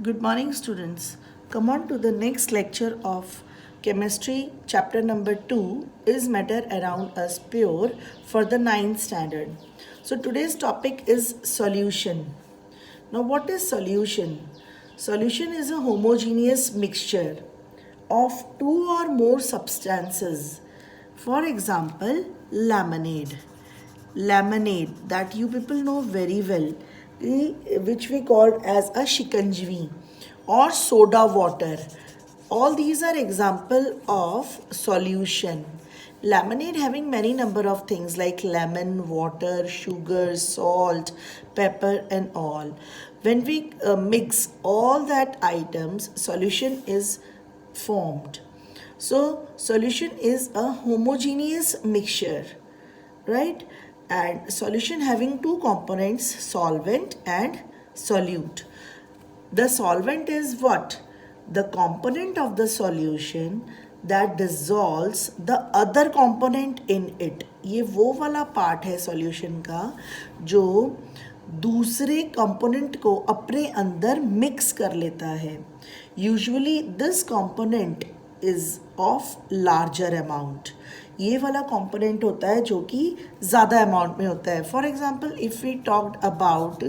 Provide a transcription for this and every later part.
Good morning, students. Come on to the next lecture of chemistry. Chapter number 2 is matter around us pure for the ninth standard. So today's topic is solution. Now, what is solution? Solution is a homogeneous mixture of two or more substances. For example, lemonade. Lemonade that you people know very well, which we call as a shikanjvi or soda water. All these are example of solution. Lemonade having many number of things like lemon, water, sugar, salt, pepper and all. When we mix all that items, solution is formed. So solution is a homogeneous mixture, right? And solution having two components, solvent and solute. The solvent is what? The component of the solution that dissolves the other component in it. ये वो वाला part है solution का जो दूसरे component को अपने अंदर मिक्स कर लेता है. Usually this component is of larger amount. ये वाला कंपोनेंट होता है जो कि ज़्यादा अमाउंट में होता है. For example if we talked about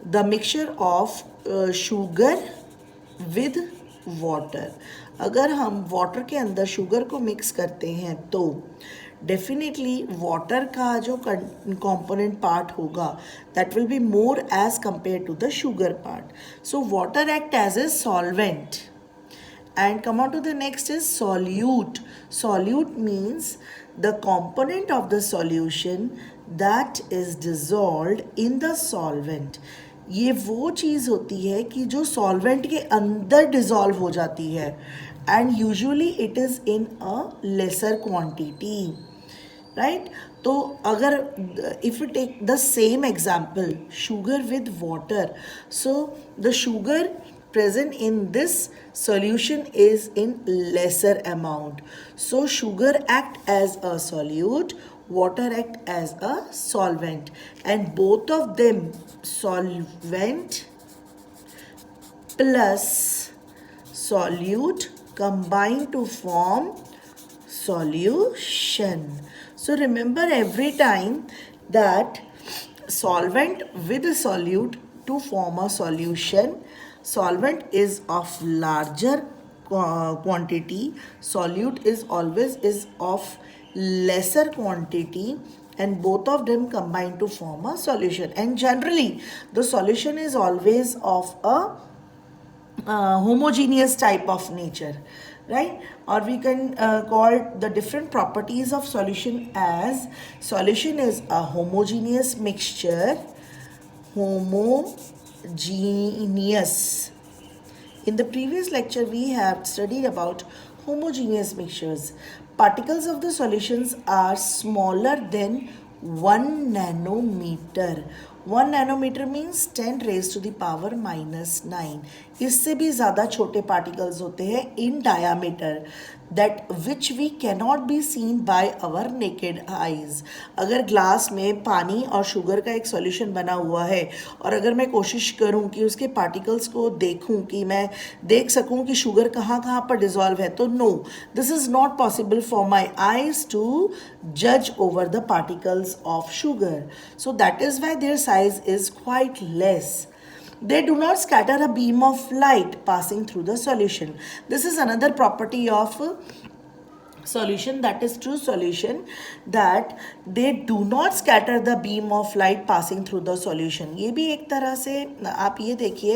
the mixture of sugar with water. अगर हम वाटर के अंदर शुगर को मिक्स करते हैं तो डेफिनेटली वाटर का जो कंपोनेंट पार्ट होगा that will be more as compare to the sugar part. So water act as a solvent. And come on to the next is solute. Solute means the component of the solution that is dissolved in the solvent. ये वो चीज़ होती है कि जो solvent के अंदर dissolve हो जाती है and usually it is in a lesser quantity, right. तो अगर if you take the same example sugar with water, so the sugar present in this solution is in lesser amount. So sugar act as a solute, water act as a solvent, and both of them, solvent plus solute, combine to form solution. So remember every time that solvent with a solute to form a solution, solvent is of larger quantity, solute is always is of lesser quantity, and both of them combine to form a solution. And generally the solution is always of a homogeneous type of nature, right? Or we can call the different properties of solution as solution is a homogeneous mixture. Homogeneous. In the previous lecture we have studied about homogeneous mixtures. Particles of the solutions are smaller than 1 nanometer. 1 nanometer means 10 raised to the power minus 9. इससे भी ज़्यादा छोटे particles होते हैं in diameter, that which we cannot be seen by our naked eyes. अगर glass में पानी और शुगर का एक सॉल्यूशन बना हुआ है और अगर मैं कोशिश करूं कि उसके पार्टिकल्स को देखूं कि मैं देख सकूं कि शुगर कहाँ कहाँ पर डिज़ोल्व है, तो no, this is not possible for my eyes to जज over the particles of sugar. So that is why their size is quite less. They do not scatter a beam of light passing through the solution. This is another property of solution, that is true solution, that they do not scatter the beam of light passing through the solution. ये भी एक तरह से आप ये देखिए,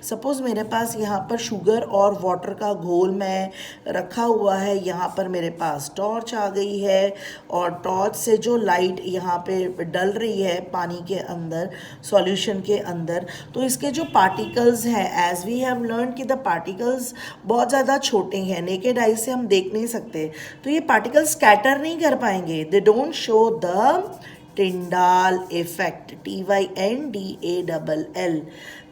suppose मेरे पास यहाँ पर शुगर और वाटर का घोल मैं रखा हुआ है, यहाँ पर मेरे पास टॉर्च आ गई है और टॉर्च से जो लाइट यहाँ पे डल रही है पानी के अंदर, सॉल्यूशन के अंदर, तो इसके जो पार्टिकल्स हैं, एज वी हैव लर्न कि द पार्टिकल्स बहुत ज़्यादा छोटे हैं, नेकेड आई से हम देख नहीं सकते, तो ये पार्टिकल स्कैटर नहीं कर पाएंगे. They don't show the Tyndall effect, TYNDALL.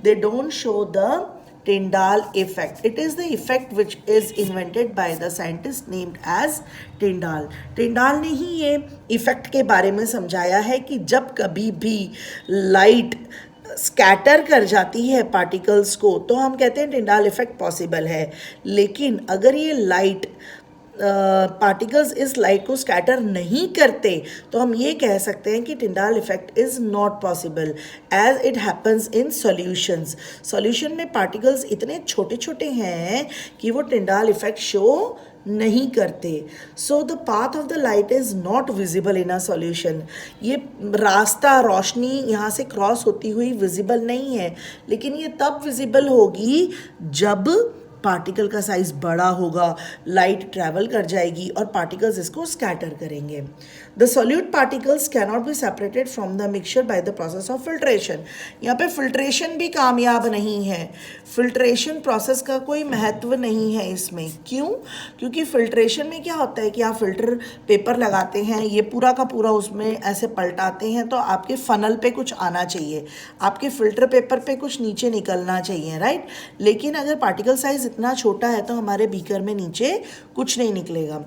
They don't show the Tyndall effect. It is the effect which is invented by the scientist named as Tyndall. Tyndall ने ही ये इफेक्ट के बारे में समझाया है कि जब कभी भी लाइट स्कैटर कर जाती है पार्टिकल्स को तो हम कहते हैं टिंडाल इफेक्ट पॉसिबल है। लेकिन अगर ये लाइट पार्टिकल्स इस लाइट को स्कैटर नहीं करते तो हम ये कह सकते हैं कि Tyndall effect is not possible as it happens in solutions. Solution में पार्टिकल्स इतने छोटे छोटे हैं कि वो टिंडाल इफेक्ट शो नहीं करते। So the path of the light is not visible in a solution. ये रास्ता रोशनी यहाँ से क्रॉस होती हुई विजिबल नहीं है, लेकिन ये तब विजिबल होगी जब पार्टिकल का साइज बड़ा होगा, लाइट ट्रैवल कर जाएगी और पार्टिकल्स इसको स्कैटर करेंगे। The solute particles cannot be separated from the mixture by the process of filtration. यहाँ पे फिल्ट्रेशन भी कामयाब नहीं है। फिल्ट्रेशन प्रोसेस का कोई महत्व नहीं है इसमें। क्यों? क्योंकि फिल्ट्रेशन में क्या होता है कि आप फिल्टर पेपर लगाते हैं, ये पूरा का पूरा उसमें ऐसे पलटाते हैं तो आपके फनल पे कुछ आना चाहिए, आपके फिल्टर पेपर पे कुछ नीचे निकलना चाहिए, राइट। लेकिन अगर पार्टिकल साइज इतना छोटा है तो हमारे बीकर में नीचे कुछ नहीं निकलेगा।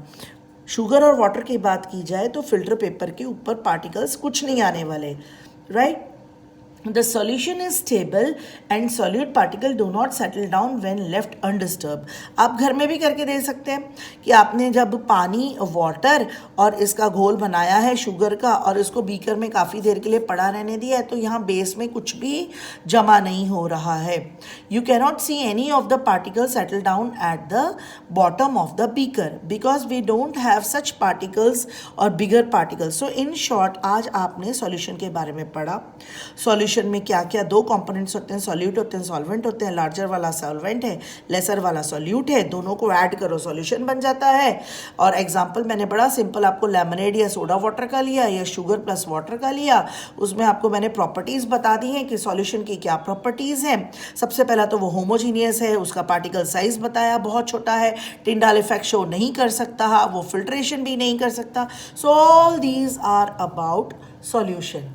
शुगर और वाटर की बात की जाए तो फिल्टर पेपर के ऊपर पार्टिकल्स कुछ नहीं आने वाले, right. The solution is stable and solute particle do not settle down when left undisturbed। आप घर में भी करके दे सकते हैं कि आपने जब पानी, वाटर और इसका घोल बनाया है शुगर का और इसको बीकर में काफ़ी देर के लिए पड़ा रहने दिया है तो यहाँ बेस में कुछ भी जमा नहीं हो रहा है। You cannot see any of the particles settle down at the bottom of the beaker because we don't have such particles or bigger particles। So in short आज आपने सॉल्यूशन के बारे में पढ़ा। सॉल्यूशन में क्या क्या दो कंपोनेंट्स होते हैं, सॉल्यूट होते हैं, सॉल्वेंट होते हैं। लार्जर वाला सॉल्वेंट है, लेसर वाला सॉल्यूट है, दोनों को ऐड करो सॉल्यूशन बन जाता है। और एग्जांपल मैंने बड़ा सिंपल आपको लेमनेड या सोडा वाटर का लिया या शुगर प्लस वाटर का लिया, उसमें आपको मैंने प्रॉपर्टीज़ बता दी हैं कि सॉल्यूशन की क्या प्रॉपर्टीज़ हैं। सबसे पहला तो वो होमोजीनियस है, उसका पार्टिकल साइज बताया बहुत छोटा है, टिंडाल इफेक्ट शो नहीं कर सकता, वो फिल्ट्रेशन भी नहीं कर सकता। So all these are about solution,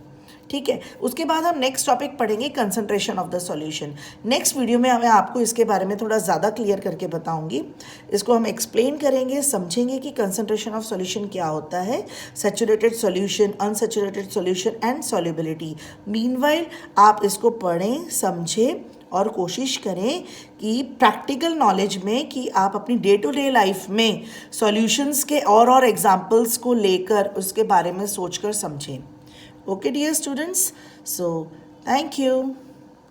ठीक है। उसके बाद हम नेक्स्ट टॉपिक पढ़ेंगे concentration of the solution. Next video में मैं आपको इसके बारे में थोड़ा ज़्यादा क्लियर करके बताऊंगी। इसको हम एक्सप्लेन करेंगे, समझेंगे कि कंसंट्रेशन ऑफ सॉल्यूशन क्या होता है, saturated solution, unsaturated solution and solubility. Meanwhile आप इसको पढ़ें, समझें और कोशिश करें कि प्रैक्टिकल नॉलेज में कि आप अपनी डे टू डे लाइफ में सॉल्यूशंस के और एग्जाम्पल्स को लेकर उसके बारे में सोचकर समझें। Okay dear students, so thank you.